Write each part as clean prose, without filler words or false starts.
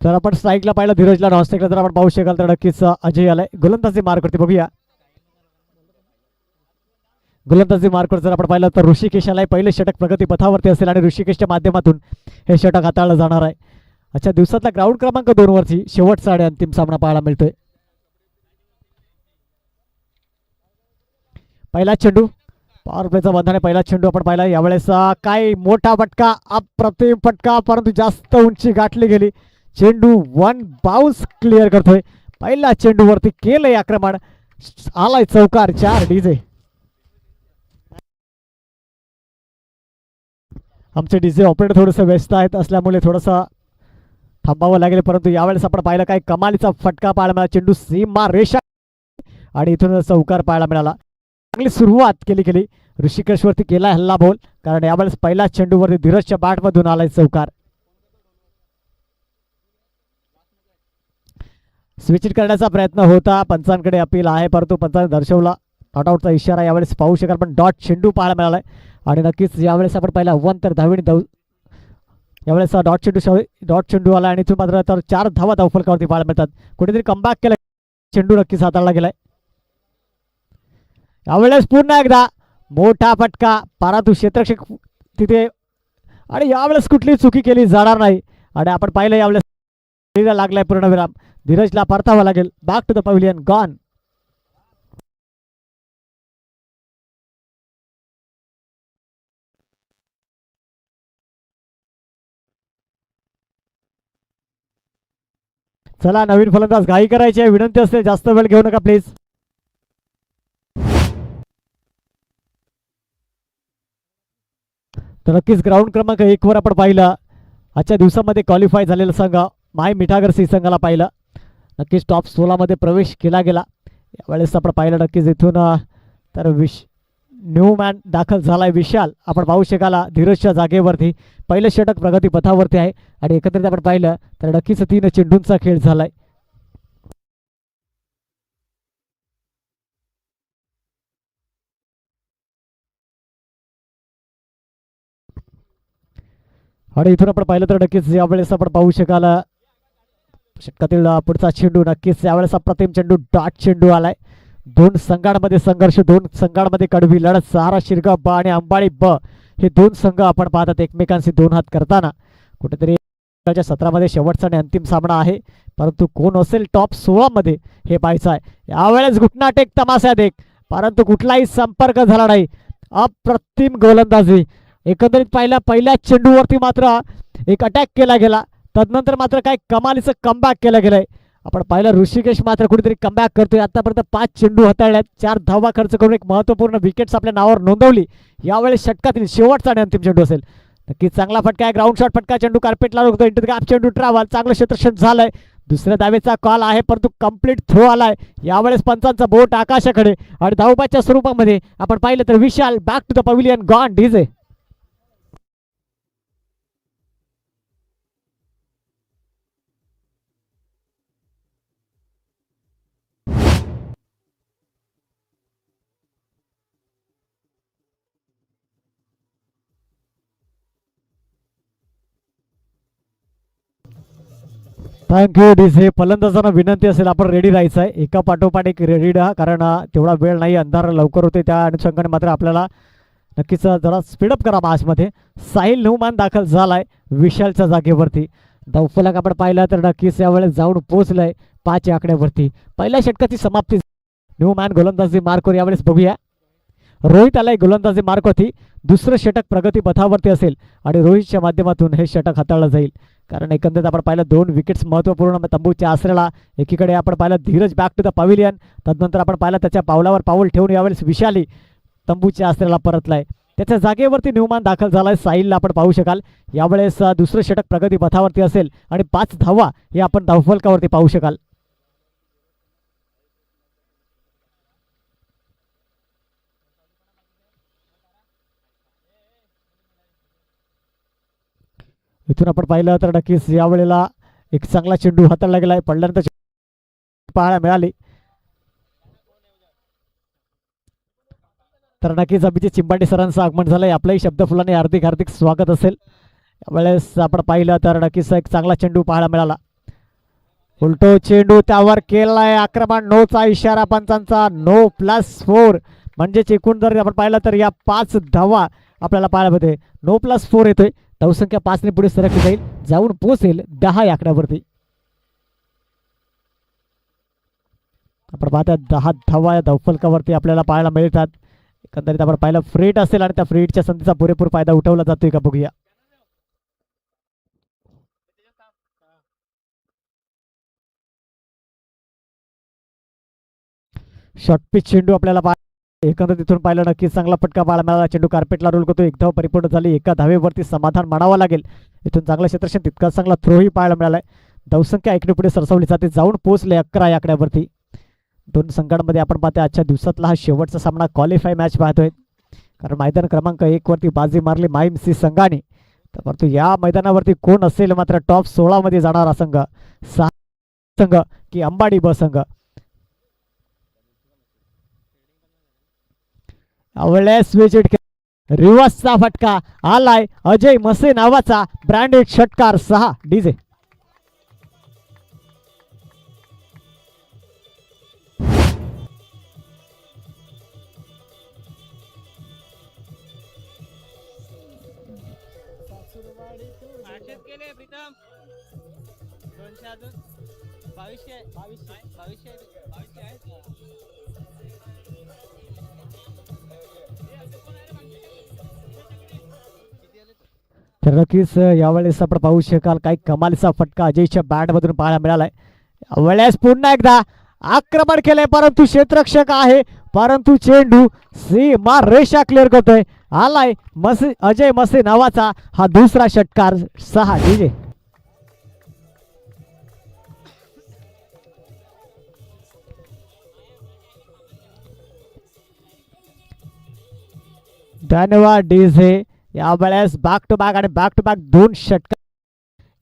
तर आपण स्ट्राईकला पाहिलं धीरजला, नॉनस्ट्राईकला जर आपण पाहू शकाल तर नक्कीच अजय आलाय गोलंदाजी मार्कवरती. बघूया गोलंदाजी मार्कवर जर आपण पाहिलं तर ऋषिकेश आलाय. पहिले षटक प्रगती पथावरती असेल आणि ऋषिकेशच्या माध्यमातून हे षटक हाताळलं जाणार आहे. अच्छा, दिवसातला ग्राउंड क्रमांक 2 वरची शेवटचा आणि अंतिम सामना पाहायला मिळतोय. पहिला चेंडू पॉवर प्लेचा बंधाने पहिला चेंडू आपण पाहिला. यावेळेस काय मोठा फटका, अप्रतिम फटका, परंतु जास्त उंची गाठली गेली. चेंडू 1 बाउन्स क्लिअर करतोय. पहिला चेंडू वरती केलंय आक्रमण, आलाय चौकार. 4 डीजे. आमचे डीजे ऑपरेटर थोडंसं व्यस्त आहेत असल्यामुळे थोडंसं थांबावं लागेल. परंतु यावेळेस आपण पाहिलं काय कमालीचा फटका पाहायला मिळाला. चेंडू सीमा रेषा आणि इथून चौकार पाहायला मिळाला. चांगली सुरुवात केली ऋषिकेशवरती केला हल्ला बोल, कारण यावेळेस पहिला चेंडूवरती धीरजच्या बॅटमधून आलाय चौकार. स्विच करण्याचा प्रयत्न होता, पंचांकडे अपील आहे परंतु पंचांनी दर्शवला नॉट आउटचा इशारा. यावेळेस पाहू शकाल पण डॉट चेंडू पाहायला मिळालाय आणि नक्कीच यावेळेस आपण पाहिला 1 तर धावीने यावेळेस डॉट चेंडू आला आणि इथून मात्र तर 4 धावा धावफलकावरती पाहायला मिळतात. कुठेतरी कमबॅक केला, चेंडू नक्कीच हाताळला गेलाय. यावेळेस पुन्हा एकदा मोठा फटका, परंतु क्षेत्ररक्षक तिथे आणि यावेळेस कुठली चुकी केली जाणार नाही. आणि आपण पाहिलं यावेळेस लागलाय पूर्णविराम. धीरजला परतावा लागेल. Back to the pavilion, gone. चला नवीन फलंदाज घाई करायची आहे, विनंती असते जास्त वेळ घेऊ नका प्लीज. तर नक्कीच ग्राउंड क्रमांक 1 वर आपण पाहिलं आजच्या दिवसामध्ये क्वालिफाय झालेला संघ माय मिठागर सी संघाला पाहिलं. नक्कीच टॉप 16 मध्ये प्रवेश केला गेला. यावेळेस आपण पाहिलं नक्कीच इथून तर न्यू मॅन दाखल झालाय विशाल. आपण पाहू शकाला धीरजच्या जागेवरती पहिलं षटक प्रगती पथावरती आहे आणि एकत्रित आपण पाहिलं तर नक्कीच 3 चेंडूंचा खेळ झालाय. आणि इथून आपण पाहिलं तर नक्कीच यावेळेस आपण पाहू शकाल षटकातील पुढचा चेंडू. नक्कीच यावेळेस अप्रतिम चेंडू, डॉट चेंडू आलाय. 2 संघांमध्ये संघर्ष, 2 संघांमध्ये कडवी लढत. सहारा शिरगाव ब आणि अंबाडी ब हे 2 संघ आपण पाहतात एकमेकांशी 2 हात करताना. कुठेतरी 17 मध्ये शेवटचा आणि अंतिम सामना आहे, परंतु कोण असेल टॉप 16 मध्ये हे पाहायचं आहे. यावेळेस घुटना टेक, तमाशा देख, परंतु कुठलाही संपर्क झाला नाही. अप्रतिम गोलंदाजी. एकंदरीत पहिल्या चेंडूवरती मात्र एक अटॅक केला गेला, तदनंतर मात्र काय कमालीचं कमबॅक केलं गेलंय. आपण पाहिलं ऋषिकेश मात्र कुठेतरी कमबॅक करतोय. आतापर्यंत 5 चेंडू हाताळल्यात, 4 धावा खर्च करून एक महत्वपूर्ण विकेट्स आपल्या नावावर नोंदवली. यावेळेस षटकातील शेवटचा आणि अंतिम चेंडू असेल. नक्कीच चांगला फटका आहे, ग्राउंड शॉट फटका. चेंडू कार्पेटला रोखतो, इंटर गॅप चेंडू ट्रॅव्हल, चांगलं क्षेत्ररक्षण झालंय. दुसऱ्या धावेचा कॉल आहे परंतु कंप्लीट थ्रो आलाय. यावेळेस पंचांचा बोट आकाशाकडे आणि धावबाच्या स्वरूपामध्ये आपण पाहिलं तर Vishal back to the pavilion, gone. DJ. Thank you DJ. फलंदाजांना विनंती असेल आपण रेडी राहायचं आहे, एका पाठोपाठ एक रेडी राहा, कारण तेवढा वेळ नाही, अंधार लवकर होते. त्या अनुषंगाने मात्र आपल्याला नक्कीच जरा स्पीडअप करा मॅचमध्ये. साहिल न्यूमॅन दाखल झालाय विशालच्या जागेवरती. धावफलक आपण पाहिला तर नक्कीच यावेळेस जाऊन पोहोचलंय 5 आकड्यावरती. पहिल्या षटकाची समाप्ती. न्यूमॅन गोलंदाजी मार्कवर यावेळेस बघूया. रोहित आलाय गोलंदाजी मार्कवरती. दुसरं षटक प्रगती पथावरती असेल आणि रोहितच्या माध्यमातून हे षटक हाताळलं जाईल, कारण एकंदरीत आपण पाहिलं 2 विकेट्स महत्त्वपूर्ण तंबूच्या आसऱ्याला. एकीकडे आपण पाहिलं Dheeraj back to the pavilion, तदनंतर आपण पाहिलं त्याच्या पावलावर पाऊल ठेवून यावेळेस विशाली तंबूच्या आसऱ्याला परतलाय. त्याच्या जागेवरती न्यूमॅन दाखल झालाय. साहिलला आपण पाहू शकाल यावेळेस दुसरं षटक प्रगती पथावरती असेल आणि 5 धावा हे आपण धावफलकावरती पाहू शकाल. इथून आपण पाहिलं तर नक्कीच यावेळेला एक चांगला चेंडू हाताळला गेलाय. पडल्यानंतर पाहायला मिळाली तर नक्कीच अभिजित चिंबांडे सरांचं आगमन झालंय. आपल्याही शब्दफुलाने हार्दिक हार्दिक स्वागत असेल. यावेळेस आपण पाहिलं तर नक्कीच एक चांगला चेंडू पाहायला मिळाला. उलटो चेंडू त्यावर केलाय आक्रमण. नोचा इशारा पंचांचा. 9+4 म्हणजेच एकूण जर आपण पाहिलं तर या 5 धावा आपल्याला पाहायला मिळते. 9+4 येतोय. धावसंख्या 5 ने पुढे सरकली जाईल, जाऊन पोहोचेल 10 या आकड्यावरती. आपण पाहता 10 धावा या धावफलकावरती आपल्याला पाहायला मिळतात. एकंदरीत आपण पाहिलं फ्रीट असेल आणि त्या फ्रीटच्या संधीचा पुरेपूर फायदा उठवला जातोय का बघूया. शॉर्ट पिच चेंडू आपल्याला एकंदरीत तिथून पाहिलं नक्कीच चांगला फटका पाहायला मिळाला. चेंडू कार्पेटला रोल करतो. एक धाव परिपूर्ण झाली. एका धावेवरती समाधान मानावं लागेल. इथून चांगलं क्षेत्रक्षण तितकाच चांगला थ्रोही पाहायला मिळालाय. धावसंख्या 1 ने पुढे सरसावली जाते, जाऊन पोहोचले 11 या आकड्यावरती. दोन संघांमध्ये आपण पाहतोय आजच्या दिवसातला हा शेवटचा सामना क्वालिफाय मॅच पाहतोय, कारण मैदान क्रमांक 1 वरती बाजी मारली माईमसी संघाने. परंतु या मैदानावरती कोण असेल मात्र टॉप 16 मध्ये जाणारा संघ, 6 संघ की अंबाडी ब संघ. रिवर्सचा फटका आलाय. अजय मसे नावाचा ब्रँडेड षटकार 6 डीजे. तर नक्कीच यावेळेस आपण पाहू शकाल काही कमालीचा फटका अजयच्या बॅट मधून पाहायला मिळालाय. यावेळेस पुन्हा एकदा आक्रमण केलंय, परंतु क्षेत्ररक्षक आहे, परंतु चेंडू सीमा रेषा क्लिअर करतोय. आलाय मसे, अजय मसे नावाचा हा दुसरा षटकार 6 डीजे. धन्यवाद डीजे. यावेळेस बॅक टू बॅक आणि बॅक टू बॅक 2 षटकार.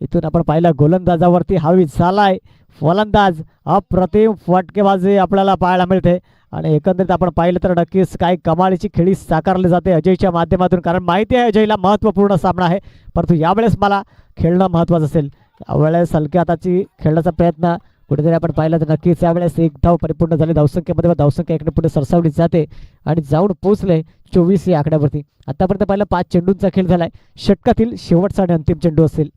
इथून आपण पाहिलं गोलंदाजावरती हावी झालाय फलंदाज. अप्रतिम फटकेबाजी आपल्याला पाहायला मिळते आणि एकंदरीत आपण पाहिलं तर नक्कीच काही कमालीची खेळी साकारली जाते अजयच्या माध्यमातून, कारण माहिती आहे अजयला महत्त्वपूर्ण सामना आहे, परंतु यावेळेस मला खेळणं महत्त्वाचं असेल. यावेळेस हलक्या हाताची खेळण्याचा प्रयत्न कुठेतरी आपण पाहिलं तर नक्कीच यावेळेस 1 धाव परिपूर्ण झाली. धावसंख्येमध्ये धावसंख्या 1 ने पुढे सरसावली जाते आणि जाऊन पोहोचले 24 या आकड्यावरती. आतापर्यंत पाहिलं 5 चेंडूंचा खेळ झालाय. षटकातील शेवटचा आणि अंतिम चेंडू असेल.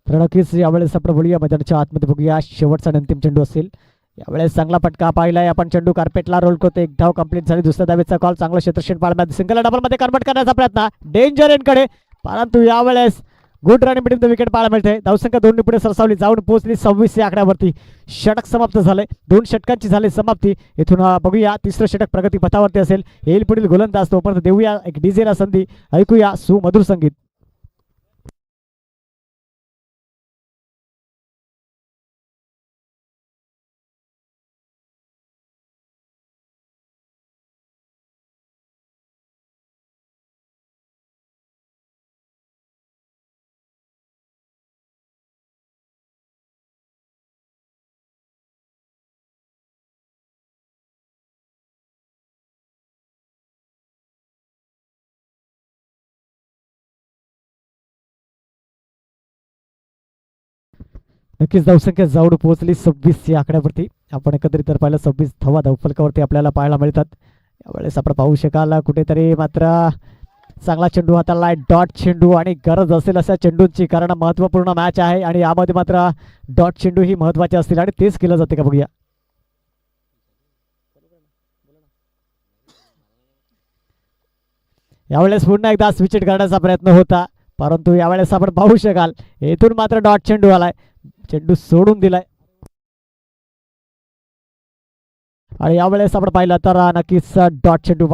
तर नक्कीच यावेळेस आपण बोलूया मैदानाच्या आतमध्ये बघूया शेवटचा आणि अंतिम चेंडू असेल. यावेळेस चांगला फटका पाहिलाय आपण. चेंडू कार्पेटला रोल करतो. 1 धाव कंप्लीट झाली. दुसऱ्या धावेचा कॉल. चांगलं क्षेत्रक्षण पाहायला, सिंगल डबल मध्ये कन्वर्ट करण्याचा प्रयत्न डेंजर एंडकडे, परंतु यावेळेस good running between the wicket पाहायला मिळते. धावसंख्या 2 ने पुढे सरसावली, जाऊन पोहोचली 26 या आकड्यावरती. षटक समाप्त झाले. 2 षटकांची झाली समाप्ती. इथून बघूया तिसरं षटक प्रगती पथावरती असेल. येईल पुढील गोलंदाज, तोपर्यंत देऊया एक डीजेला संधी. ऐकूया सुमधुर संगीत. नक्कीच धावसंख्या जाऊन पोहोचली 26 या आकड्यावरती. आपण एकत्रित तर पाहिलं 26 धावा धावफलकावरती आपल्याला पाहायला मिळतात. यावेळेस आपण पाहू शकाल कुठेतरी मात्र चांगला चेंडू हाताळलाय. डॉट चेंडू आणि गरज असेल अशा चेंडूंची, कारण महत्त्वपूर्ण मॅच आहे आणि यामध्ये मात्र डॉट चेंडू ही महत्त्वाचे असतील आणि तेच केलं जाते का बघूया. यावेळेस पुन्हा एकदा स्विच करण्याचा प्रयत्न होता, परंतु यावेळेस आपण पाहू शकाल येथून मात्र डॉट चेंडू आलाय. चेंडू सोडून दिलाय आणि यावेळेस आपण पाहिलं तर नक्कीच डॉट चेंडू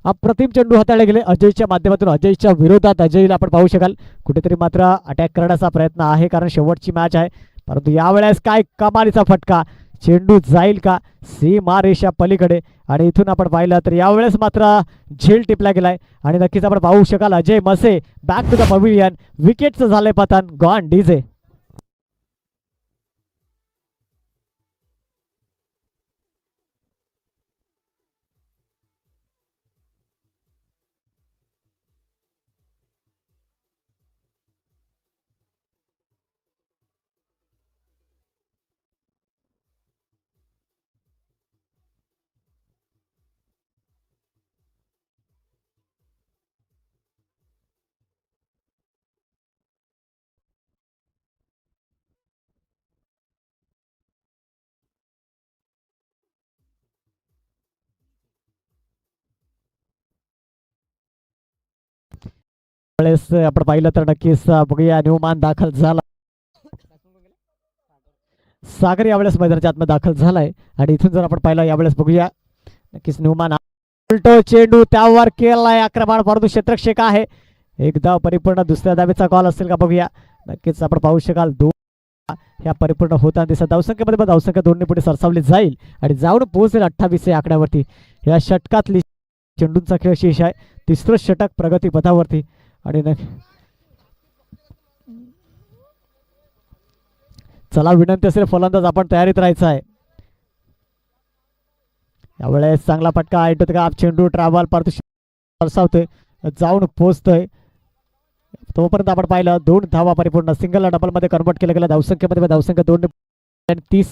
अप्रतिम चेंडू हाताळले गेले अजयच्या माध्यमातून. अजयच्या विरोधात अजयला आपण पाहू शकाल कुठेतरी मात्र अटॅक करण्याचा प्रयत्न आहे, कारण शेवटची मॅच आहे, परंतु यावेळेस काय कमालीचा फटका. चेंडू जाईल का सीमा रेषा पलीकडे, आणि इथून आपण पाहिलं तर यावेळेस मात्र झेल टिपला गेलाय आणि नक्कीच आपण पाहू शकाल अजय मसे बॅक टू द पवेलियन. विकेटचं झालंय पतन. Gone DJ. वेळेस आपण पाहिलं तर नक्कीच बघूया न्यूमान दाखल झाला, सागर यावेळेस मैदानाच्या आतमध्ये दाखल झालाय. आणि इथून जर आपण पाहिलं यावेळेस बघूया नक्कीच न्यूमान उलटो चेंडू त्यावर केलाय आक्रमण, परंतु क्षेत्रक्षक आहे. एक धाव परिपूर्ण, दुसऱ्या धावेचा कॉल असेल का बघूया. नक्कीच आपण पाहू शकाल दोन ह्या परिपूर्ण होताना दिसत. धावसंख्येमध्ये धावसंख्या दोन्ही पुढे सरसावली जाईल आणि जाऊन पोहोचेल 28 या आकड्यावरती. या षटकातली चेंडूंचा खेळ शेष आहे. तिसरं षटक प्रगती पथावरती. आणि चला विनंती असेल फलंदाज आपण तयारीत राहायचं आहे. यावेळेस चांगला फटका ऐटत का चेंडू ट्रॅव्हल परत सरसावतोय, जाऊन पोहोचतोय. तोपर्यंत आपण पाहिलं 2 धावा परिपूर्ण, सिंगल डबल मध्ये कन्वर्ट केलं गेलं. धावसंख्येमध्ये धावसंख्या 2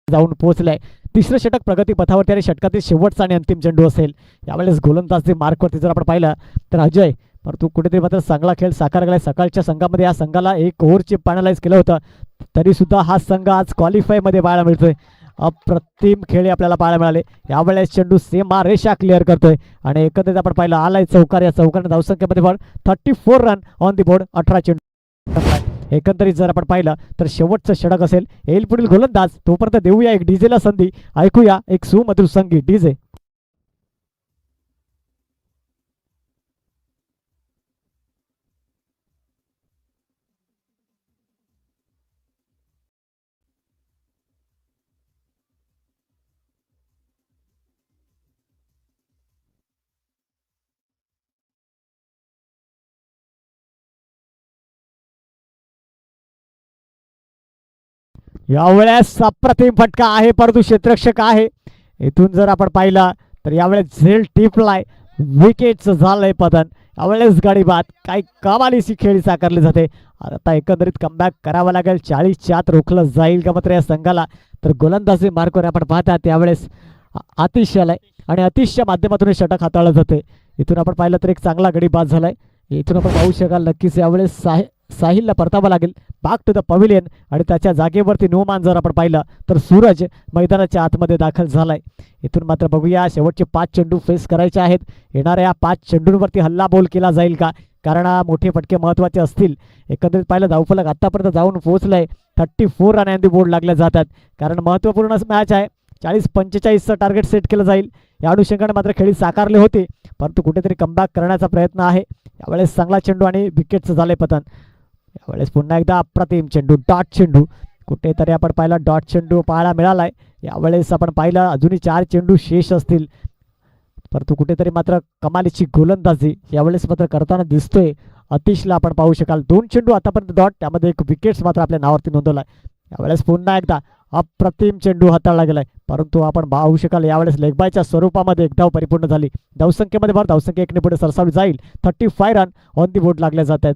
जाऊन पोहोचलाय. तिसरं षटक प्रगती पथावरती आणि षटकातील शेवटचा आणि अंतिम चेंडू असेल. यावेळेस गोलंदाज मार्कवरती जर आपण पाहिलं तर अजय, परंतु कुठेतरी मात्र चांगला खेळ साकार केलाय. सकाळच्या संघामध्ये या संघाला 1 ओव्हरची पॅनलाइज केलं होतं, तरी सुद्धा हा संघ आज क्वालिफाय मध्ये पाहायला मिळतोय. अप्रतिम खेळी आपल्याला पाहायला मिळाले. यावेळेस चेंडू सीमा रेषा क्लिअर करतोय आणि एकंदरीत आपण पाहिलं आलाय चौकार. या चौकाने धावसंख्येमध्ये पण 34 रन ऑन दी बोर्ड, 18 चेंडू. एकंदरीत जर आपण पाहिलं तर शेवटचं षटक असेल. येईल पुढील गोलंदाज, तोपर्यंत देऊया एक डीजेला संधी. ऐकूया एक सुमधुर संगीत. डीजे यावेळेस अप्रतिम फटका आहे, परंतु क्षेत्ररक्षक आहे. इथून जर आपण पाहिलं तर यावेळेस झेल टिपलाय, विकेटचं झालंय पतन. यावेळेस गाडी बाद, काही कमालीची खेळी साकारली जाते. आता एकंदरीत कमबॅक करावा लागेल. 40च्या आत रोखलं जाईल का मात्र या संघाला. तर गोलंदाजी मार्कवर आपण पाहतात त्यावेळेस आतिश आलाय आणि आतिशच्या माध्यमातून हे षटक हाताळलं जाते. इथून आपण पाहिलं तर एक चांगला गडी बाद झालाय. इथून आपण पाहू शकाल नक्कीच यावेळेस साहिलला परतावं लागेल बॅक टू द पवेलियन आणि त्याच्या जागेवरती न्यूमान जर आपण पाहिलं तर सूरज मैदानाच्या आतमध्ये दाखल झालाय. इथून मात्र बघूया शेवटचे 5 चेंडू फेस करायचे आहेत. येणाऱ्या 5 चेंडूंवरती हल्ला बोल केला जाईल का, कारण मोठे फटके महत्त्वाचे असतील. एकंदरीत पाहिलं धावफलक आतापर्यंत जाऊन पोहोचलंय. 34 रन ऑन दी बोर्ड लागले जातात, कारण महत्त्वपूर्ण मॅच आहे. 40-45चं टार्गेट सेट केलं जाईल. या अनुषंगाने मात्र खेळी साकारले होते, परंतु कुठेतरी कमबॅक करण्याचा प्रयत्न आहे. यावेळेस चांगला चेंडू आणि विकेटचं झालंय पतन. यावेळेस पुन्हा एकदा अप्रतिम चेंडू, डॉट चेंडू. कुठेतरी आपण पाहिला डॉट चेंडू पाहायला मिळालाय. यावेळेस आपण पाहिलं अजूनही 4 चेंडू शेष असतील, परंतु कुठेतरी मात्र कमालीची गोलंदाजी यावेळेस मात्र करताना दिसतोय. अतिशला आपण पाहू शकाल 2 चेंडू आतापर्यंत डॉट, त्यामध्ये 1 विकेट्स मात्र आपल्या नावावरती नोंदवलाय. यावेळेस पुन्हा एकदा अप्रतिम चेंडू हाताळला गेलाय, परंतु आपण पाहू शकाल यावेळेस लेगबायच्या स्वरूपामध्ये 1 धाव परिपूर्ण झाली. धावसंख्येमध्ये भर धावसंख्या 1 ने पुढे सरसावली जाईल. 35 रन ऑन दी बोर्ड लागले जात आहेत.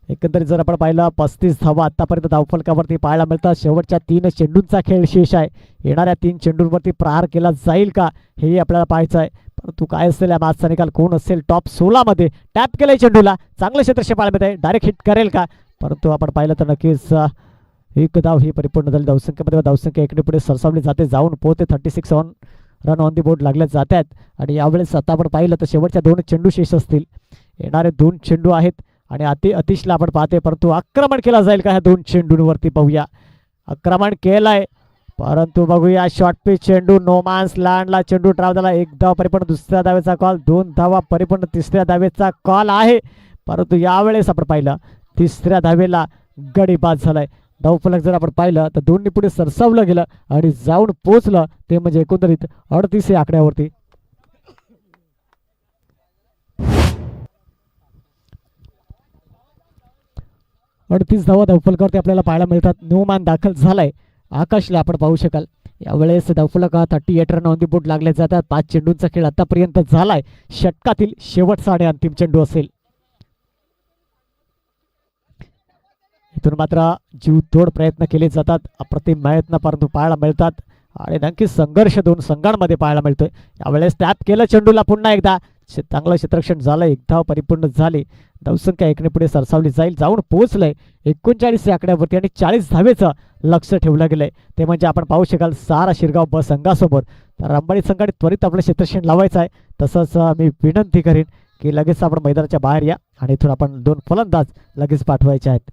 एकंदरीत जर आपण पाहिलं 35 धावा आतापर्यंत धावफलकावरती पाहायला मिळतात. शेवटच्या 3 चेंडूंचा खेळ शेष आहे. येणाऱ्या 3 चेंडूंवरती प्रहार केला जाईल का हेही आपल्याला पाहायचं आहे. परंतु काय असेल या मॅचचा निकाल, कोण असेल टॉप 16 मध्ये. टॅप केलंय चेंडूला, चांगलं क्षेत्रक्षेप पाहायला मिळत आहे. डायरेक्ट हिट करेल का, परंतु आपण पाहिलं तर नक्कीच 1 धाव ही परिपूर्ण झाली. धावसंख्येमध्ये धावसंख्या 1 ने पुढे सरसावली जाते, जाऊन पोहते. 36 रन ऑन दी बोर्ड लागले जात आहेत. आणि यावेळेस आता आपण पाहिलं तर शेवटच्या 2 चेंडू शेष असतील. येणारे 2 चेंडू आहेत आणि अतिशला आपण पाहते, परंतु आक्रमण केला जाईल का ह्या 2 चेंडूंवरती. पाहूया, आक्रमण केलंय, परंतु बघूया शॉर्ट पिच चेंडू. नो मॅन्स लँडला चेंडू ट्रॅव्हल झाला. 1 धाव परिपूर्ण, दुसऱ्या धावेचा कॉल. 2 धावा परिपूर्ण, तिसऱ्या धावेचा कॉल आहे, परंतु यावेळेस आपण पाहिलं 3ऱ्या धावेला गडी बाद झालाय. धावफलक जर आपण पाहिलं तर 2 ने पुढे सरसावलं गेलं आणि जाऊन पोहोचलं ते म्हणजे एकंदरीत 38 या आकड्यावरती. अडतीस धावा धावफलकावरती आपल्याला पाहायला मिळतात. न्यूमॅन दाखल झालाय. आकाशला आपण पाहू शकाल यावेळेस धावफलक 38 रन ऑन दी बोर्ड लागले जातात. 5 चेंडूंचा खेळ आतापर्यंत झालाय. षटकातील शेवटचा आणि अंतिम चेंडू असेल. इथून मात्र जीवतोड प्रयत्न केले जातात, अप्रतिम प्रयत्न परंतु पाहायला मिळतात आणि नक्कीच संघर्ष 2 संघांमध्ये पाहायला मिळतोय. यावेळेस टॅप केलं चेंडूला, पुन्हा एकदा चांगलं क्षेत्ररक्षण झालं. 1 धाव परिपूर्ण झाली. धावसंख्या 1 ने पुढे सरसावली जाईल, जाऊन पोहोचलंय 39 या आकड्यावरती आणि 40 धावेचं लक्ष ठेवलं गेलंय. ते म्हणजे आपण पाहू शकाल सारा शिरगाव ब संघासमोर. तर अंबाडी संघाने त्वरित आपलं क्षेत्ररक्षण लावायचं आहे. तसंच मी विनंती करीन की लगेच आपण मैदानाच्या बाहेर या आणि इथून आपण 2 फलंदाज लगेच पाठवायचे आहेत.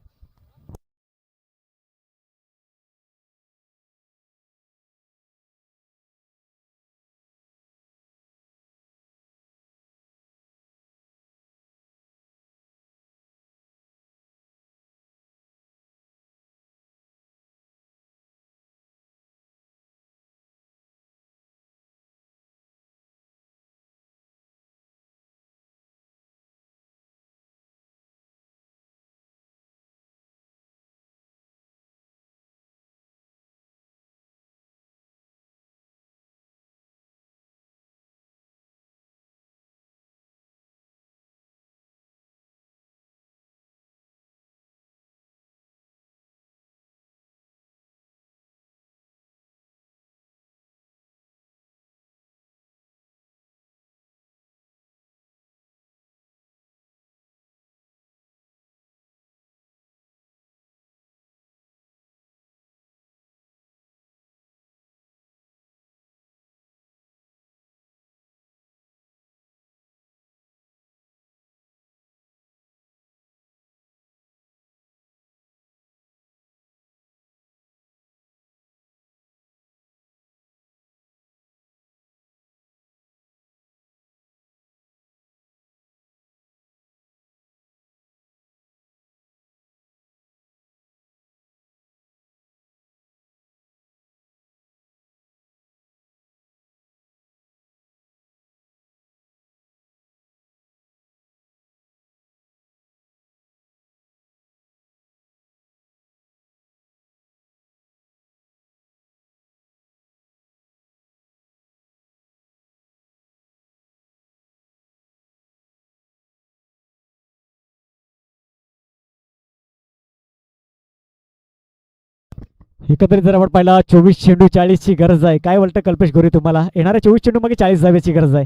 एकंदरीत जर आपण पाहिला 24 चेंडू 40 ची गरज आहे. काय बोलतं कल्पेश गोरे तुम्हाला? येणाऱ्या 24 चेंडू मागे 40 धाव्याची गरज आहे.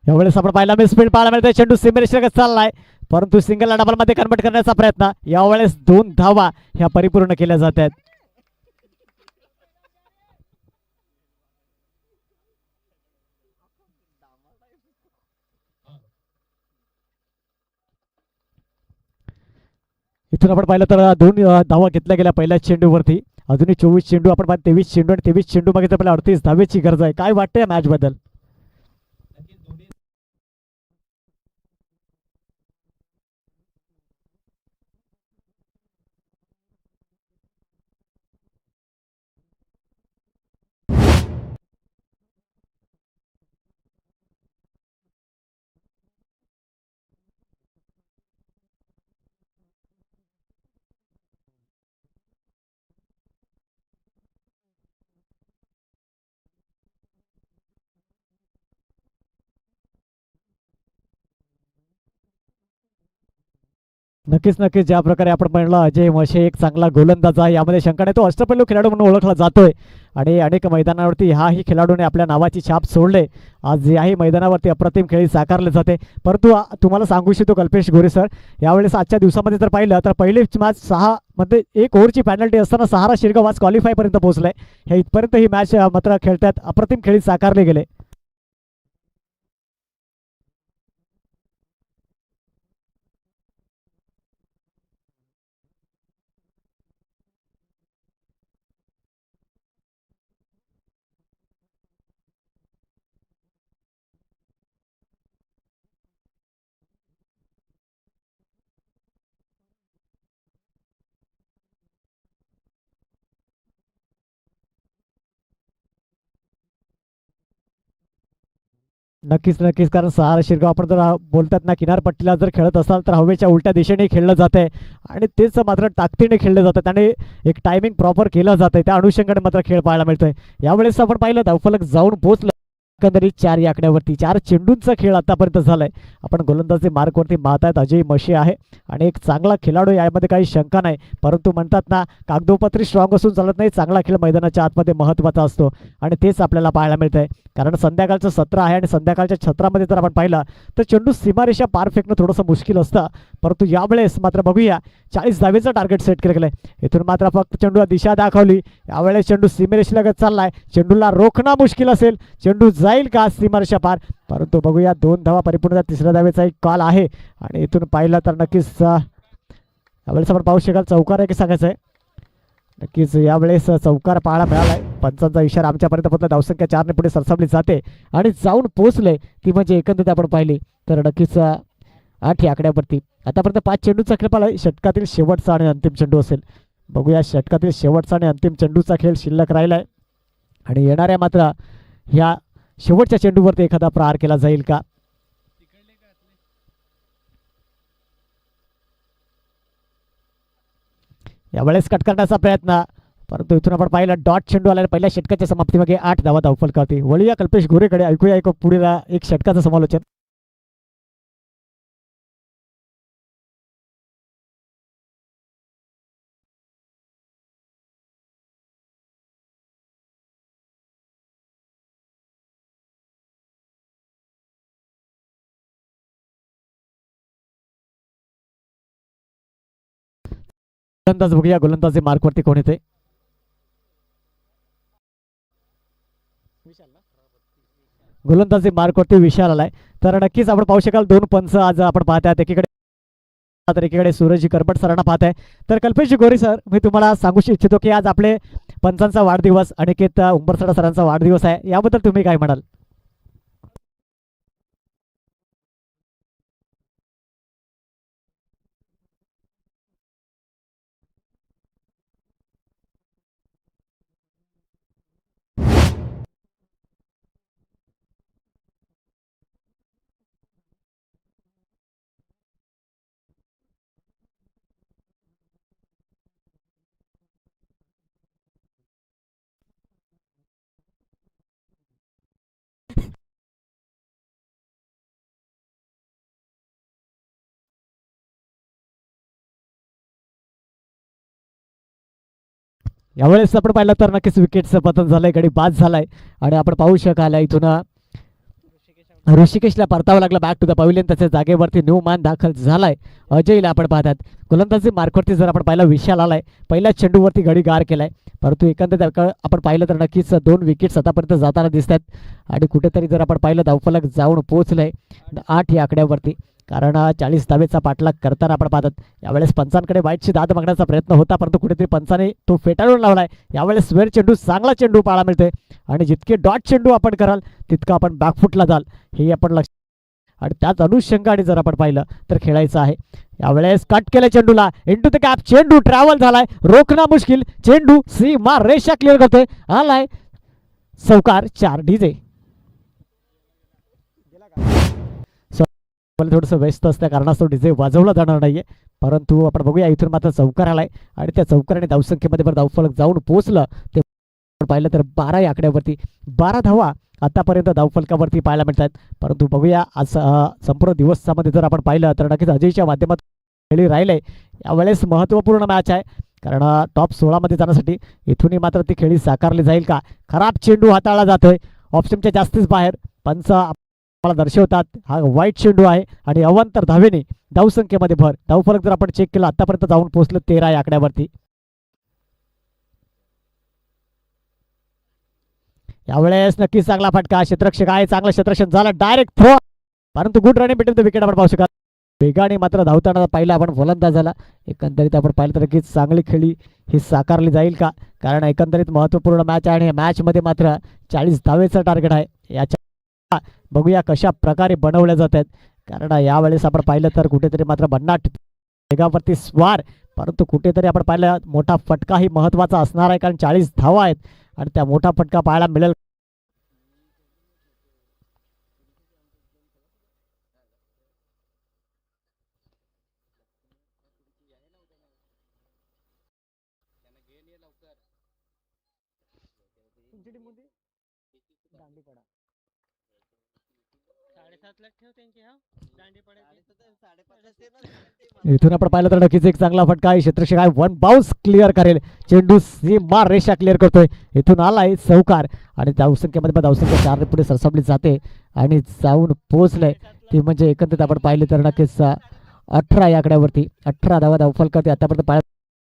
यावेळेस आपण पाहिला मी स्पीड पाहायला मिळते. चेंडू सीमेरेषेकडे चाललाय परंतु सिंगल डबल मध्ये कन्वर्ट करण्याचा प्रयत्न. यावेळेस 2 धावा ह्या परिपूर्ण केल्या जात आहेत. इथून आपण पाहिलं तर 2 धावा घेतल्या गेल्या पहिल्या चेंडूवरती. अजूनही 24 चेंडू आपण 23 चेंडू आणि 23 चेंडू मागे आपल्याला 38 धावेची गरज आहे. काय वाटतं या मॅच बद्दल? नक्कीच नक्कीच ज्या प्रकारे आपण म्हणलं अजय मशे एक चांगला गोलंदाज आहे, यामध्ये शंका नाही. तो अष्टपैलू खेळाडू म्हणून ओळखला जातोय आणि अनेक मैदानावरती ह्याही खेळाडूने आपल्या नावाची छाप सोडले. आज याही मैदानावरती अप्रतिम खेळी साकारले जाते. परंतु तुम्हाला सांगू इच्छितो कल्पेश गोरे सर, यावेळेस आजच्या दिवसामध्ये जर पाहिलं तर पहिली मॅच 6 मध्ये 1 ओव्हरची पॅनल्टी असताना सहारा शिरगाव आज क्वालिफाय पर्यंत पोहोचले. हे इथपर्यंत ही मॅच मात्र खेळतात अप्रतिम खेळी साकारले गेले. नक्कीच नक्कीच, कारण सहारा शिरगाव आपण जर बोलतात ना किनारपट्टीला जर खेळत असाल तर हवेच्या उलट्या दिशेने खेळलं जात आहे आणि तेच मात्र ताकदीने खेळले जातात आणि एक टायमिंग प्रॉपर केलं जात आहे. त्या अनुषंगाने मात्र खेळ पाहायला मिळतोय. यावेळेस आपण पाहिलं धावफलक जाऊन पोहोचलं एकंदरीत 4 या आकड्यावरती. 4 चेंडूंचा खेळ आतापर्यंत झालाय. आपण गोलंदाजी मार्कवरती पाहतायत अजय मशे आहे आणि एक चांगला खेळाडू, यामध्ये काही शंका नाही. परंतु म्हणतात ना कागदोपत्री स्ट्रॉंग असून चालत नाही, चांगला खेळ मैदानाच्या आतमध्ये महत्त्वाचा असतो आणि तेच आपल्याला पाहायला मिळतंय. कारण संध्याकाळचं सत्र आहे आणि संध्याकाळच्या छत्रामध्ये जर आपण पाहिलं तर चेंडू सीमारेषा पार फेकणं थोडंसं मुश्किल असतं. परंतु यावेळेस मात्र बघूया 40 धावेचं टार्गेट सेट केलं गेलंय. इथून मात्र फक्त चेंडूला दिशा दाखवली. यावेळेस चेंडू सीमेरेषेलगत चाललाय. चेंडूला रोखणं मुश्किल असेल. चेंडू जाईल का सीमारेषा पार, परंतु बघूया 2 धावा परिपूर्ण. तिसऱ्या धावेचा एक कॉल आहे आणि इथून पाहिलं तर नक्कीच यावेळेस आपण पाहू शकाल चौकार आहे की सांगायचं आहे. नक्कीच यावेळेस चौकार पाहायला मिळालाय. पंचांचा इशारा आमच्यापर्यंत पोहोचला. धावसंख्या 4 पुढे सरसावली जाते आणि जाऊन पोहोचले ती म्हणजे एकंदरीत आपण पाहिली तर नक्कीच 8 या आकड्यावरती. आतापर्यंत 5 चेंडूचा खेळ पाहिला. षटकातील शेवटचा आणि अंतिम चेंडू असेल. बघूया षटकातील शेवटचा आणि अंतिम चेंडूचा खेळ शिल्लक राहिलाय आणि येणाऱ्या मात्र ह्या शेवटच्या चेंडूवरती एखादा प्रहार केला जाईल का. यावेळेस कट करण्याचा प्रयत्न, परंतु इथून आपण पाहिलं डॉट चेंडू आला. पहिल्या षटकाच्या समाप्तीमागे 8 धावा धावफलकावरती. वळूया कल्पेश गोरेकडे, ऐकूया एक पुढील एक षटकाचं समालोचन. गोलंदाज बघूया गोलंदाजी मार्कवरती कोण येते. गोलंदाजी मार्कवरती विशाल आलाय. तर नक्कीच आपण पाहू शकाल 2 पंच आज आपण पाहताय. एकीकडे तर एकीकडे सूरजजी करपट सरांना पाहत आहे. तर कल्पेशजी गोरे सर, मी तुम्हाला सांगू इच्छितो की आज आपले पंचांचा वाढदिवस, अनिकेत उंबरसडा सरांचा वाढदिवस आहे. याबद्दल तुम्ही काय म्हणाल. यावेळेस आपण पाहिलं तर नक्कीच विकेटचं पतन झालंय. गडी बाद झालाय आणि आपण पाहू शकाल इथून ऋषिकेशला परतावं लागलं बॅक टू द पवेलियन. त्याच्या जागेवरती न्यू मॅन दाखल झालाय. अजयला आपण पाहतात. गोलंदाजी मार्कवरती जर आपण पाहिलं विशाल आलाय. पहिल्या चेंडूवरती गडी गार केलाय, परंतु एकंदरीत आपण पाहिलं तर नक्कीच 2 विकेट्स आतापर्यंत जाताना दिसत आहेत आणि कुठेतरी जर आपण पाहिलं धावफलक जाऊन पोहोचलंय 8 या आकड्यावरती. कारण 40 धावेचा पाठलाग करताना आपण पाहतात. यावेळेस पंचांकडे वाईटची दाद मागण्याचा प्रयत्न होता, परंतु कुठेतरी पंचाने तो फेटाळून लावलाय. यावेळेस स्वेर चेंडू, चांगला चेंडू पाहायला मिळते आणि जितके डॉट चेंडू आपण कराल तितकं आपण बॅकफुटला जाल हे आपण लक्ष आणि त्याच अनुषंगाने जर आपण पाहिलं तर खेळायचं आहे. यावेळेस कट केलं चेंडूला, इंटू द कॅप. चेंडू ट्रॅव्हल झालाय, रोखणं मुश्किल. चेंडू सीमा रेषा क्लिअर करतोय. आलाय चौकार. 4 डीजे. थोडंसं व्यस्त असल्या कारणास्तव डीजे वाजवला जाणार नाहीये, परंतु आपण बघूया इथून मात्र चौकार आलाय आणि त्या चौकाराने धावसंख्येमध्ये धावफलक जाऊन पोहोचलं. ते पाहिलं तर 12 या आकड्यावरती 12 धावा आतापर्यंत धावफलकावरती पाहायला मिळतात. परंतु बघूया आज संपूर्ण दिवसामध्ये जर आपण पाहिलं तर नक्कीच अजयच्या माध्यमातून खेळी राहिले. यावेळेस महत्त्वपूर्ण मॅच आहे कारण टॉप 16 मध्ये जाण्यासाठी इथूनही मात्र ती खेळी साकारली जाईल का. खराब चेंडू हाताळला जातोय, ऑप्शनच्या जास्तीच बाहेर. पंच मला दर्शवतात हा वाईट चेंडू आहे आणि अवांतर धावेने धावसंख्येमध्ये भर. धावफलक जर आपण चेक केला आतापर्यंत जाऊन पोहोचलं 13 या आकड्यावरती. यावेळेस नक्कीच चांगला फटका. क्षेत्ररक्षक आहे, चांगलं क्षेत्ररक्षण झालं. डायरेक्ट थ्रो, परंतु good running between the wicket आपण पाहू शकाल. वेगाने मात्र धावताना पाहिलं आपण फलंदाजाला. एकंदरीत आपण पाहिलं तर नक्कीच चांगली खेळी ही साकारली जाईल का, कारण एकंदरीत महत्त्वपूर्ण मॅच आहे आणि मॅचमध्ये मात्र 40 धावेचं टार्गेट आहे. याच्या बघूया कशा प्रकारे बनवल्या जात आहेत, कारण यावेळेस आपण पाहिलं तर कुठेतरी मात्र भन्नाट वेगावरती स्वार, परंतु कुठेतरी आपण पाहिलं मोठा फटका ही महत्त्वाचा असणार आहे कारण 40 धावा आहेत आणि त्या मोठा फटका पाहायला मिळेल. इथून आपण पाहिलं तर नक्कीच एक चांगला फटका आहे. क्षेत्ररक्षक आहे, वन बाउन्स क्लिअर करेल. चेंडू सीमा रेषा क्लिअर करतोय. इथून आलाय चौकार आणि धावसंख्येमध्ये धावसंख्या 4 पुढे सरसावली जाते आणि जाऊन पोहोचलंय ती म्हणजे एकंदरीत आपण पाहिले तर नक्कीच 18 या आकड्यावरती 18 धावा धावफलक ते आतापर्यंत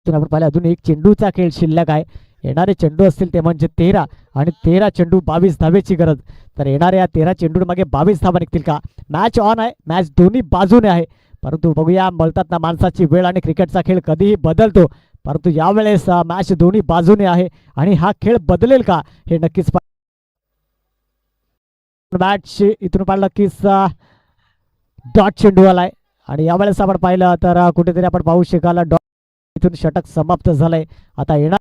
आपण पाहिलं. अजून एक चेंडूचा खेळ शिल्लक आहे. येणारे चेंडू असतील ते म्हणजे 13 आणि 13 चेंडू 22 धावेची गरज. तर येणाऱ्या 13 चेंडूंमागे 22 धावा निघतील का? मॅच ऑन आहे, मॅच दोन्ही बाजूने आहे. परंतु बघूया, बोलतात ना माणसाची वेळ आणि क्रिकेटचा खेळ कधीही बदलतो, परंतु यावेळेस मॅच दोन्ही बाजूने आहे आणि हा खेळ बदलेल का हे नक्कीच. मॅच इथून पाहिलं नक्कीच डॉट चेंडू आलाय आणि यावेळेस आपण पाहिलं तर कुठेतरी आपण पाहू शकाल डॉट इथून षटक समाप्त झालंय. आता येणार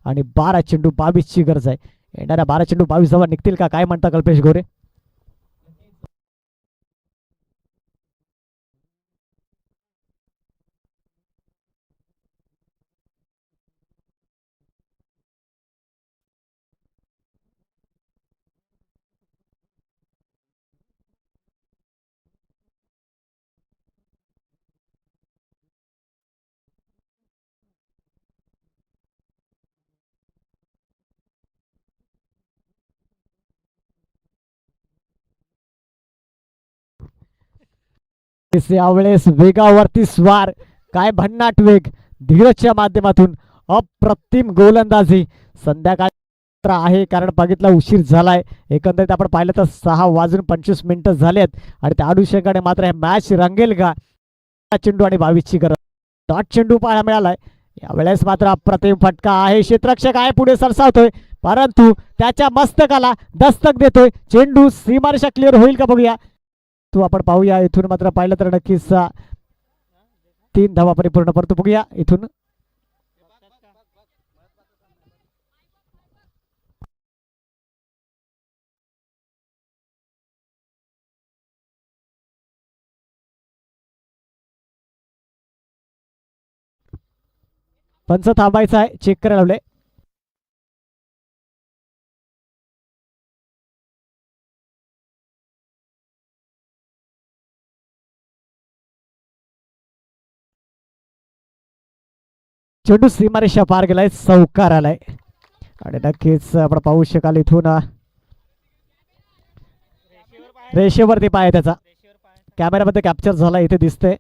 आणि 12 चेंडू 22 ची गरज आहे. येणाऱ्या 12 चेंडू 22 धावा निघतील का? काय म्हणता कल्पेश गोरे? यावेळेस वेगावरती स्वार, काय भन्नाट वेग, धीरजच्या माध्यमातून अप्रतिम गोलंदाजी. संध्याकाळ आहे कारण बघितला उशीर झालाय. एकंदरीत आपण पाहिलं तर 6:25 झालेत आणि त्या अनुषंगाने मात्र हे मॅच रंगेल का? चेंडू आणि 22 ची गरज. डॉट चेंडू पाहायला मिळालाय. यावेळेस मात्र अप्रतिम फटका आहे. क्षेत्ररक्षक आहे, पुढे सरसावतोय परंतु त्याच्या मस्तकाला दस्तक देतोय. चेंडू सीमारेषा क्लिअर होईल का बघूया. तू आपण पाहूया. इथून मात्र पाहिलं तर नक्कीच 3 धावा परिपूर्ण. परंतु बघूया इथून पंच थांबायचा आहे, चेक करायला लावले. चेंडू सीमारेषा पार गेलाय, चौकार आलाय आणि नक्कीच आपण पाहू शकाल इथून रेषेवरती पाय त्याचा कॅमेऱ्यामध्ये कॅप्चर झाला, इथे दिसतंय.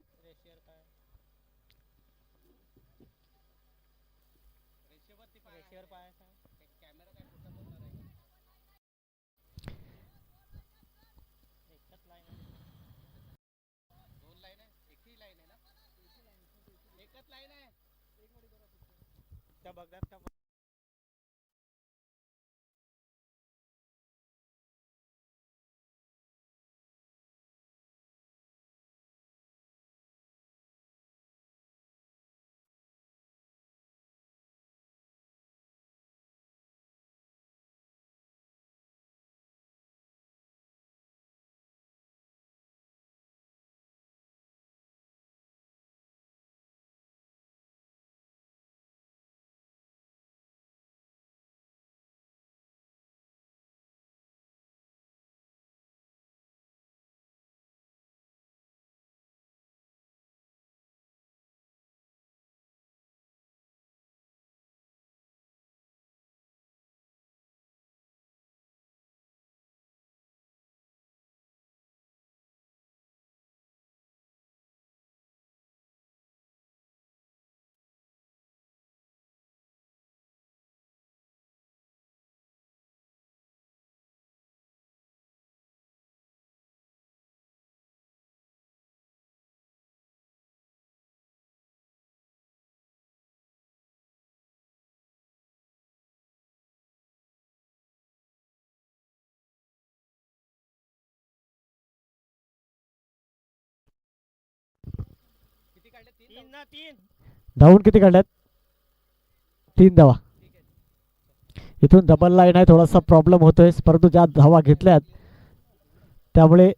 धावून किती काढल्यात? 3 धावा. इथून डबल लाईन आहे, थोडासा प्रॉब्लेम होतोय परंतु ज्या धावा घेतल्यात त्यामुळे,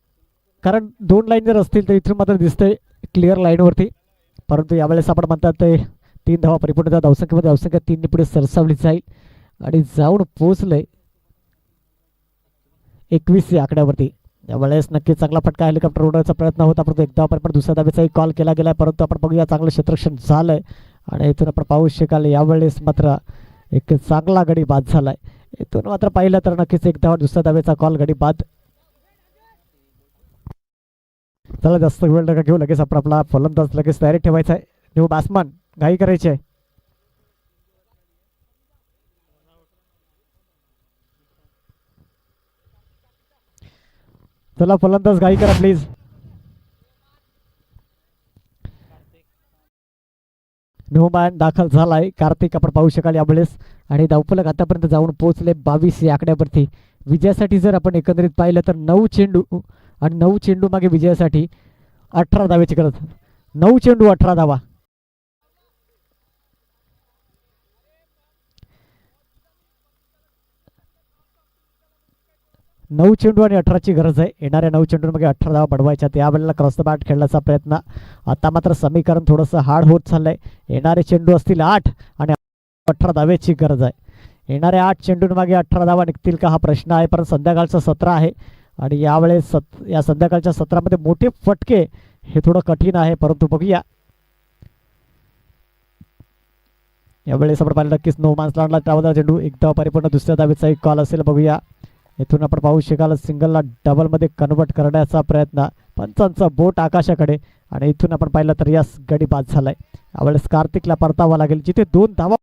कारण 2 लाईन जर असतील तर इथून मात्र दिसतंय क्लिअर लाईनवरती. परंतु यावेळेस आपण म्हणतात ते 3 धावा परिपूर्ण. धावसंख्येमध्ये धावसंख्या 3 पुढे सरसावली जाईल आणि जाऊन पोहोचलंय 21 या आकड्यावरती. यावेळेस नक्की चांगला फटका हेलिकॉप्टर उडवण्याचा प्रयत्न होता, परंतु एकदा पण दुसऱ्या धाब्याचाही कॉल केला गेला, परंतु आपण बघूया चांगलं क्षेत्ररक्षण झालंय आणि इथून आपण पाहू शकाल यावेळेस मात्र एक चांगला गडी बाद झालाय. इथून मात्र पाहिलं तर नक्कीच एक धावा दुसऱ्या धाब्याचा कॉल गडी बाद. चला जास्त वेळ नका घेऊ, लगेच आपण आपला फलंदाज लगेच तयारी ठेवायचा आहे. न्यू बॅट्समन घाई करायची आहे. चला फलंदाज घाई करा प्लीज. न्यू मॅन दाखल झालाय कार्तिक आपण पाहू शकाल यावेळेस आणि धावफलक आतापर्यंत जाऊन पोहोचले 22 या आकड्यावरती. विजयासाठी जर आपण एकंदरीत पाहिलं तर 9 चेंडू आणि 9 चेंडू मागे विजयासाठी 18 धावेची गरज. 9 चेंडू 18 धावा. नऊ चेंडू आणि 18ची गरज आहे. येणाऱ्या 9 चेंडू मागे 18 धावा बनवायच्या. त्यावेळेला क्रॉस द बॅट खेळण्याचा प्रयत्न. आता मात्र समीकरण थोडंसं हार्ड होत चाललंय. येणारे चेंडू असतील 8 आणि 18 धावेची गरज आहे. येणाऱ्या 8 चेंडू मागे 18 धावा निघतील का हा प्रश्न आहे, पण संध्याकाळचं सत्र आहे आणि यावेळेस या संध्याकाळच्या सत्रामध्ये मोठे फटके हे थोडं कठीण आहे, परंतु बघूया. यावेळेस आपण पाहिलं नक्कीच नो मान्स लँडला त्यावर चेंडू एकदा परिपूर्ण दुसऱ्या धावेचा एक कॉल असेल. बघूया इथून आपण पाहू शकाल सिंगलला डबलमध्ये कन्वर्ट करण्याचा प्रयत्न. पंचांचा बोट आकाशाकडे आणि इथून आपण पाहिलं तर यास गडी बाद झालाय. यावेळेस कार्तिकला परतावा लागेल. जिथे 2 धावा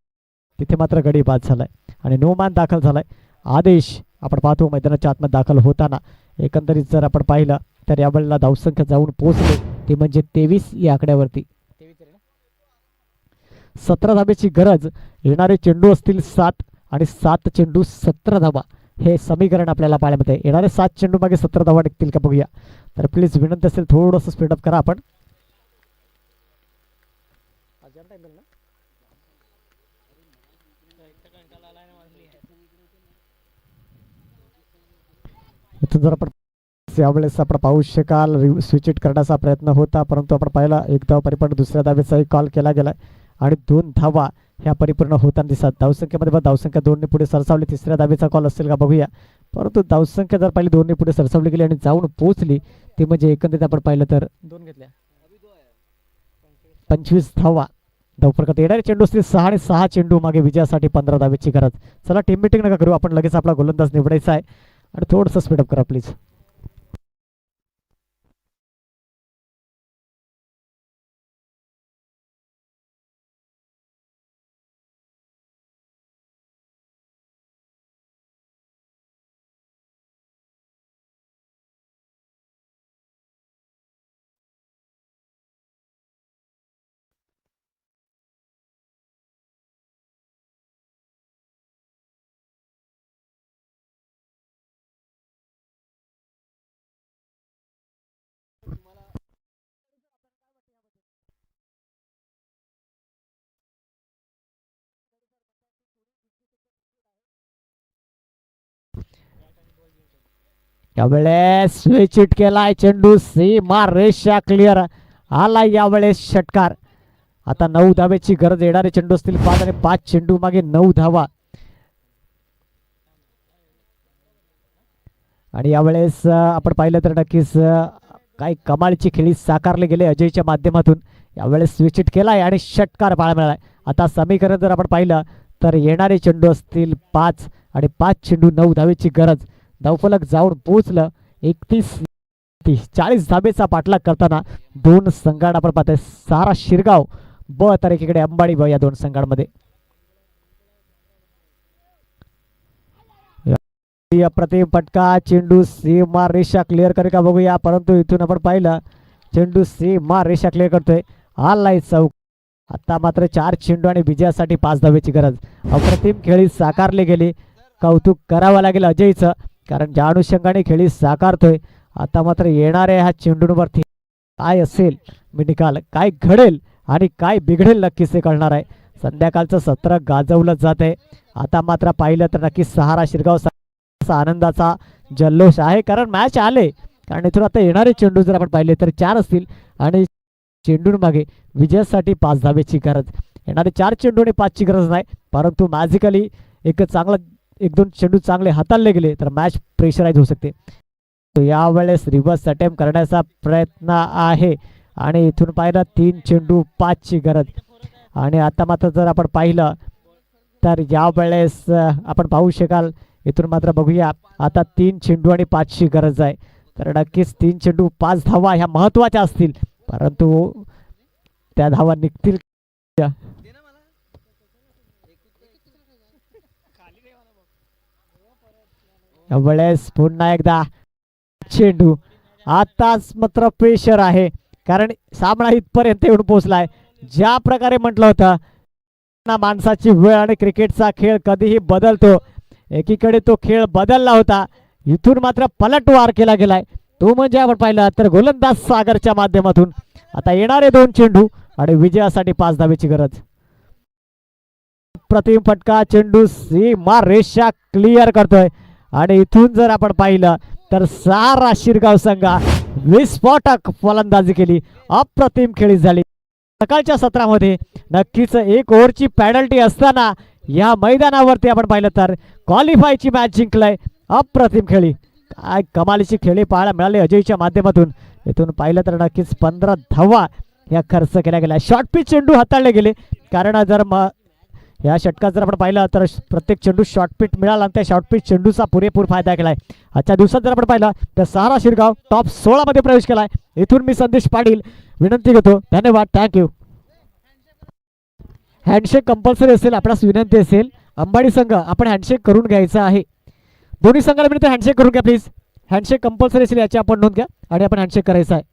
तिथे मात्र गडी बाद झालाय आणि नो मॅन दाखल झालाय. आदेश आपण पाहतो मैदानाच्या आतमध्ये दाखल होताना. एकंदरीत जर आपण पाहिलं तर यावेळेला धावसंख्या जाऊन पोहोचले ते म्हणजे 23 या आकड्यावरती. 17 धाब्याची गरज. येणारे चेंडू असतील 7 आणि 7 चेंडू 17 धावा. हे समीकरण आपल्याला पाहायला मिळते. येणारे 7 चेंडू मागे 17 धावा निघतील का बघूया. तर प्लीज विनंती असेल थोडंसं स्पीडअप करा आपण. इथून जर आपण यावेळेस आपण पाहू शकाल स्विच इट करण्याचा प्रयत्न होता, परंतु आपण पाहिला एक धाव परिपूर्ण दुसऱ्या धावेचाही कॉल केला गेला आणि 2 धावा ह्या परिपूर्ण होताना दिसत. धावसंख्येमध्ये धावसंख्या 2 ने पुढे सरसावली. तिसऱ्या धावेचा कॉल असेल का बघूया, परंतु धावसंख्या जर पाहिली 2 ने पुढे सरसावली गेली आणि जाऊन पोहोचली ती म्हणजे एकंदरीत आपण पाहिलं तर 2 घेतल्या 25 धावा. धावफरकात येणारे चेंडू असतील 6 आणि 6 चेंडू मागे विजयासाठी 15 धावेची गरज. चला टीम मीटिंग नका करू, आपण लगेच आपला गोलंदाज निवडायचा आहे आणि थोडंसं स्पीडअप करा प्लीज. यावेळेस स्विच इट केलाय. चेंडू सीमा रेषा क्लिअर आला. यावेळेस षटकार. आता 9 धावेची गरज. येणारे चेंडू असतील 5 आणि 5 चेंडू मागे 9 धावा. आणि यावेळेस आपण पाहिलं तर नक्कीच काही कमालीची खेळी साकारले गेले अजयच्या माध्यमातून. यावेळेस स्विच इट केलाय आणि षटकार पाहायला मिळालाय. आता समीकरण जर आपण पाहिलं तर येणारे चेंडू असतील 5 आणि 5 चेंडू 9 धावेची गरज. धावफलक जाऊन पोहोचलं 31-40 धाबेचा पाठलाग करताना 2 संघात आपण पाहतोय. सारा शिरगाव ब तर एकीकडे अंबाडी ब या 2 संघांमध्ये. अप्रतिम फटका. चेंडू सीमा रेषा क्लिअर करे का बघूया, परंतु इथून आपण पाहिलं चेंडू सीमा रेषा क्लिअर करतोय. आलाय चौक. आता मात्र 4 चेंडू आणि विजयासाठी 5 धावेची गरज. अप्रतिम खेळी साकारले गेले. कौतुक करावं लागेल अजयचं, कारण ज्या अनुषंगाने खेळी साकारतोय. आता मात्र येणाऱ्या ह्या चेंडूंवरती काय असेल मी निकाल, काय घडेल आणि काय बिघडेल नक्कीच ते कळणार आहे. संध्याकाळचं सत्र गाजवलं जात आहे. आता मात्र पाहिलं तर नक्कीच सहारा शिरगाव आनंदाचा जल्लोष आहे, कारण मॅच आले. कारण इथून आता येणारे चेंडू जर आपण पाहिले तर 4 असतील आणि चेंडूंमागे विजयासाठी 5 धावेची गरज. येणारे 4 चेंडू आणि 5ची गरज नाही, परंतु मॅजिकली एक 2 चेंडू चांगले हाताळले गेले तर मॅच प्रेशराईज होऊ शकते. यावेळेस रिव्हर्स अटेम्प्ट करण्याचा प्रयत्न आहे आणि इथून पाहिलं 3 चेंडू 5 ची गरज. आणि आता मात्र जर आपण पाहिलं तर यावेळेस आपण पाहू शकाल इथून मात्र बघूया आता 3 चेंडू आणि 5 ची गरज आहे. तर नक्कीच 3 चेंडू 5 धावा ह्या महत्वाच्या असतील, परंतु त्या धावा निघतील. यावेळेस पुन्हा एकदा चेंडू. आताच मात्र प्रेशर आहे कारण सामना इथपर्यंत येऊन पोहोचलाय. ज्या प्रकारे म्हटलं होतं माणसाची वेळ आणि क्रिकेटचा खेळ कधीही बदलतो, एकीकडे तो खेळ बदलला होता, इथून मात्र पलटवार केला गेलाय. तो म्हणजे आपण पाहिलं तर गोलंदाज सागरच्या माध्यमातून आता येणारे 2 चेंडू आणि विजयासाठी 5 धावेची गरज. प्रतिम फटका चेंडू सीमा रेषा क्लिअर करतोय आणि इथून जर आपण पाहिलं तर सारा शिरगाव संघा विस्फोटक फलंदाजी केली. अप्रतिम खेळी झाली. सकाळच्या सत्रामध्ये नक्कीच 1 ओव्हरची पॅनल्टी असताना या मैदानावरती आपण पाहिलं तर क्वालिफायची मॅच जिंकलाय. अप्रतिम खेळी, काय कमालीची खेळी पाहायला मिळाली अजयच्या माध्यमातून. इथून पाहिलं तर नक्कीच 15 धावा या खर्च केल्या गेल्या. शॉर्ट पिच चेंडू हाताळले गेले कारण जर या षटकात जर आपण पाहिलं तर प्रत्येक चेंडू शॉर्ट पिच मिळाला आणि त्या शॉर्ट पिच चेंडूचा पुरेपूर फायदा केलाय. आजच्या दिवसात जर आपण पाहिलं तर सारा शिरगाव टॉप 16 मध्ये प्रवेश केलाय. इथून मी संदेश पाटील विनंती घेतो. धन्यवाद, थँक्यू. हँडशेक कंपल्सरी असेल, आपणास विनंती असेल अंबाडी संघ आपण हँडशेक करून घ्यायचा आहे. दोन्ही संघाला विनंती हँडशेक करून घ्या प्लीज. हँडशेक कंपल्सरी असेल याची आपण नोंद घ्या आणि आपण हँडशेक करायचा आहे.